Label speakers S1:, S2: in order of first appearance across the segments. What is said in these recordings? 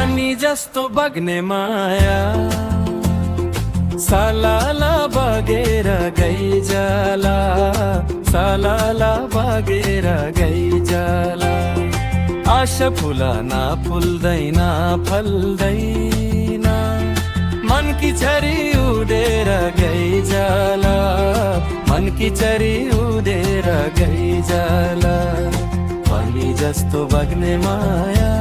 S1: पानी जस्तो बग्ने माया सालाला बगेर गइजाला, सालाला बगेर गइजाला। आशा फुलना फुल्दैन फल्दैन, मनकी छरी उडेर गइजाला, मनकी छरी उडेर गइजाला। पानी जस्तो बग्ने माया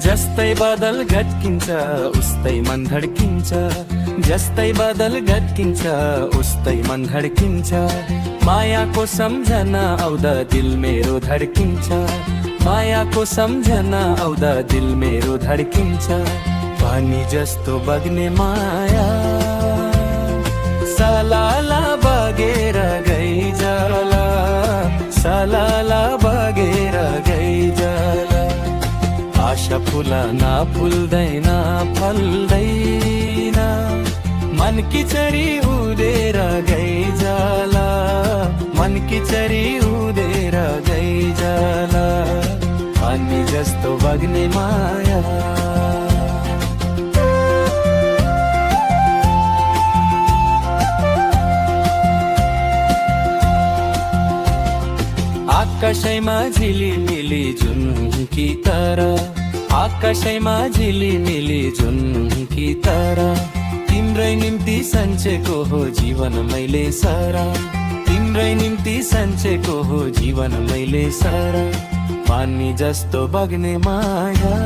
S1: जस्तै बादल घट्किन्छ उस्तै मन धड्किन्छ, जस्तै बादल घट्किन्छ उस्तै मन धड्किन्छ। मायाको सम्झना आउँदा दिल मेरो धड्किन्छ, मायाको सम्झना आउँदा दिल मेरो धड्किन्छ। पानी जस्तो बग्ने माया सालाला बगेर गइजाला, सालाला बगेर गइजाला। आशा फुलना फुल्दैन फल्दैन, मनकी छरी उडेर गइजाला, मनकी छरी उडेर गइजाला। पानी जस्तो बग्ने माया आकाशैमा झिलिमिली झुन्की तारा, आकाशैमा झिलिमिली झुन्की तारा। तिम्रै निम्ति सन्चेको हो जीवन मैले सारा, तिम्रै निम्ति सन्चेको हो जीवन मैले सारा। पानी जस्तो बग्ने माया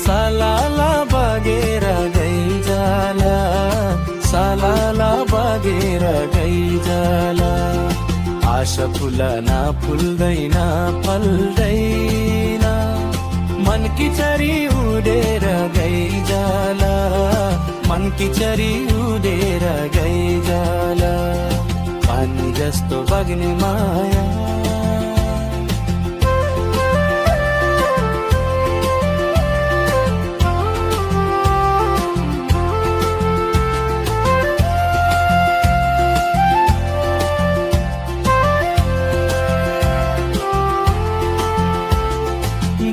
S1: सालाला बगेर गइजाला, सालाला बगेर गइजाला। आशा फुलना फुल्दैन फल्दैन, मनकी छरी उडेर गइजाला, मनकी छरी उडेर गइजाला। पानी जस्तो बग्ने माया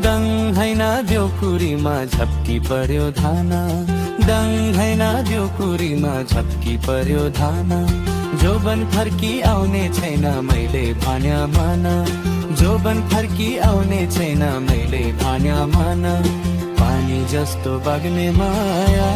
S1: दङ हैना देउकुरीमा झप्की पर्यो धाना, दङ हैना देउकुरीमा झप्की पर्यो धाना। जोबन फर्की आउने छैन मैले भन्या माना, जोबन फर्की आउने छैन मैले भन्या माना। पानी जस्तो बग्ने माया